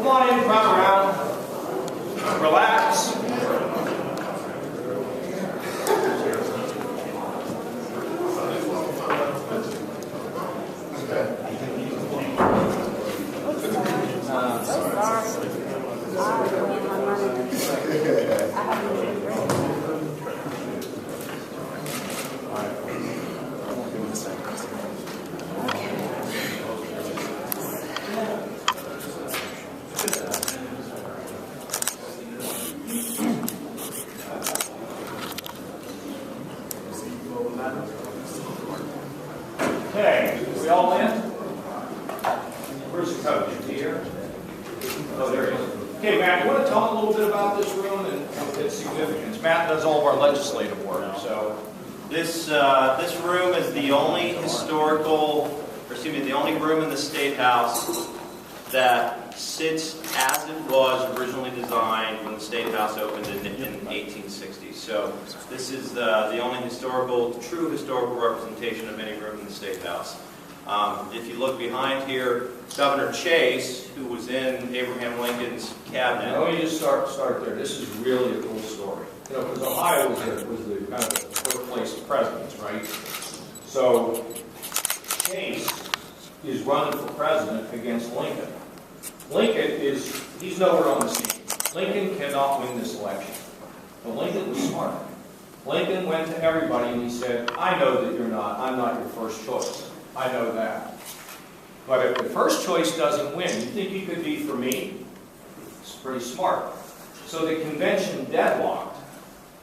on in, crowd around. Relax. Okay, we all in? Where's the coach? Is he here? Oh, there he is. Okay, Matt, you want to talk a little bit about this room and its significance? Matt does all of our legislative work, so. This room is the only the only room in the State House that sits as it was originally designed when the State House opened in 1860. So this is the only true historical representation of any room in the State House. If you look behind here, Governor Chase, who was in Abraham Lincoln's cabinet. Let me just start there. This is really a cool story. You know, because Ohio was the kind of birthplace of presidents, right? So Chase is running for president against Lincoln. He's nowhere on the scene. Lincoln cannot win this election. But Lincoln was smart. Lincoln went to everybody and he said, I know that I'm not your first choice. I know that. But if the first choice doesn't win, you think you could be for me? It's pretty smart. So the convention deadlocked.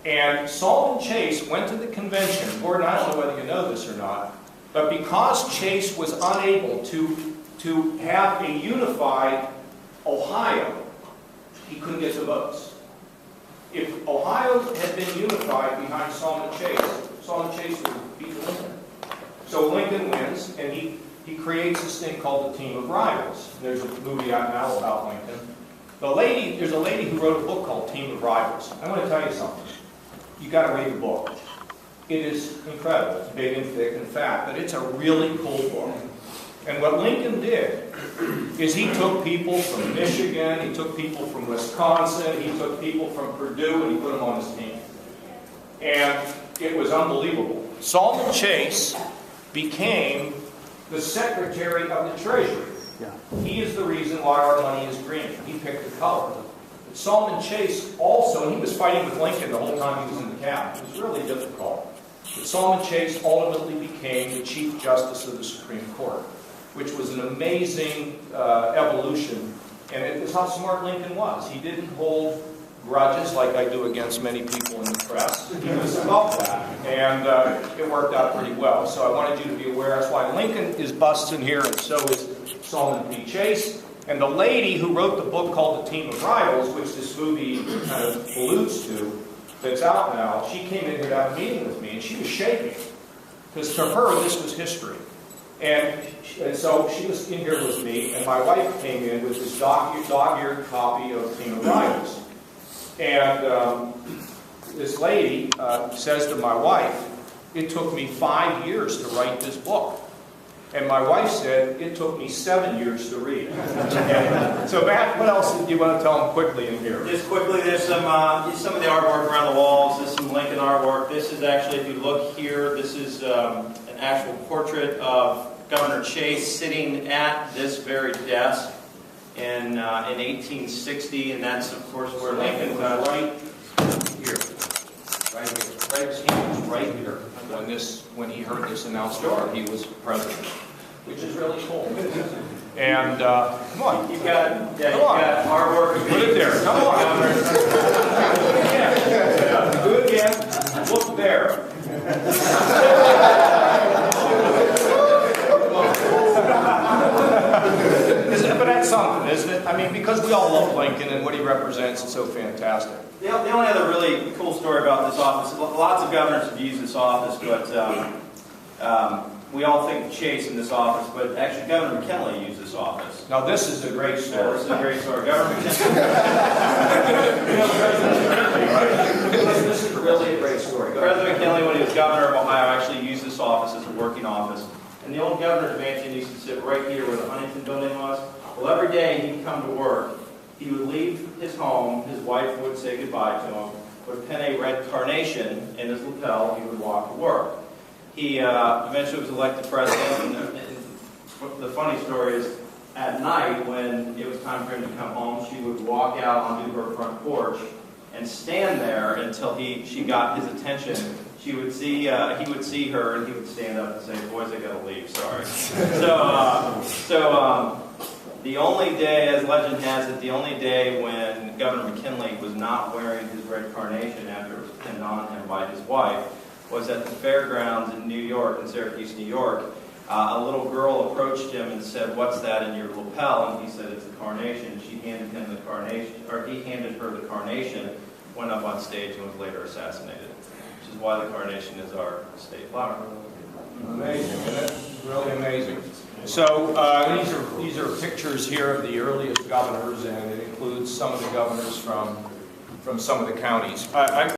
And Solomon Chase went to the convention. Gordon, I don't know whether you know this or not, but because Chase was unable to have a unified Ohio, he couldn't get the votes. If Ohio had been unified behind Solomon Chase would beat Lincoln. So Lincoln wins, and he creates this thing called the Team of Rivals. There's a movie out now about Lincoln. There's a lady who wrote a book called Team of Rivals. I want to tell you something. You got to read the book. It is incredible. It's big and thick and fat, but it's a really cool book. And what Lincoln did is he took people from Michigan, he took people from Wisconsin, he took people from Purdue, and he put them on his team. And it was unbelievable. Solomon Chase became the Secretary of the Treasury. Yeah. He is the reason why our money is green. He picked the color. But Solomon Chase also, and he was fighting with Lincoln the whole time he was in the cabinet. It was really difficult. But Solomon Chase ultimately became the Chief Justice of the Supreme Court, which was an amazing evolution. And it was how smart Lincoln was. He didn't hold grudges like I do against many people in the press. He was above that. And it worked out pretty well. So I wanted you to be aware. That's why Lincoln is busted here, and so is Solomon P. Chase. And the lady who wrote the book called The Team of Rivals, which this movie kind of alludes to, that's out now, she came in here to have a meeting with me, and she was shaking. Because to her, this was history. And so she was in here with me, and my wife came in with this dog-eared copy of Team of Rivals. And this lady says to my wife, it took me 5 years to write this book. And my wife said, it took me 7 years to read. So Matt, what else do you want to tell them quickly in here? Just quickly, there's some of the artwork around the walls. This is some Lincoln artwork. This is actually, if you look here, this is an actual portrait of Governor Chase sitting at this very desk in 1860, and that's, of course, where Lincoln was. Right here. Right here. His hand was right here when he heard this announced that he was president, which is really cool. And come on, you've got artwork. Put it there. Come on. Do it again. Look there. But that's something, isn't it? I mean, because we all love Lincoln and what he represents is so fantastic. The only other really cool story about this office, lots of governors have used this office, but we all think of Chase in this office, but actually Governor McKinley used this office. Now this is a great story. This is a great story. Governor McKinley. This is really a great story. President McKinley, when he was governor of Ohio, actually used this office as a working office. And the old governor's mansion used to sit right here where the Huntington building was. Well, every day he'd come to work, he would leave his home, his wife would say goodbye to him, would pin a red carnation in his lapel, he would walk to work. He eventually was elected president, and the funny story is, at night, when it was time for him to come home, she would walk out onto her front porch and stand there until she got his attention. He would see her, and he would stand up and say, "Boys, I gotta leave. Sorry." So the only day, as legend has it, the only day when Governor McKinley was not wearing his red carnation after it was pinned on him by his wife was at the fairgrounds in New York, in Syracuse, New York. A little girl approached him and said, "What's that in your lapel?" And he said, "It's a carnation." She handed him the carnation, or he handed her the carnation, went up on stage, and was later assassinated. Which is why the carnation is our state flower. Amazing, isn't it? Really amazing. So these are pictures here of the earliest governors, and it includes some of the governors from some of the counties.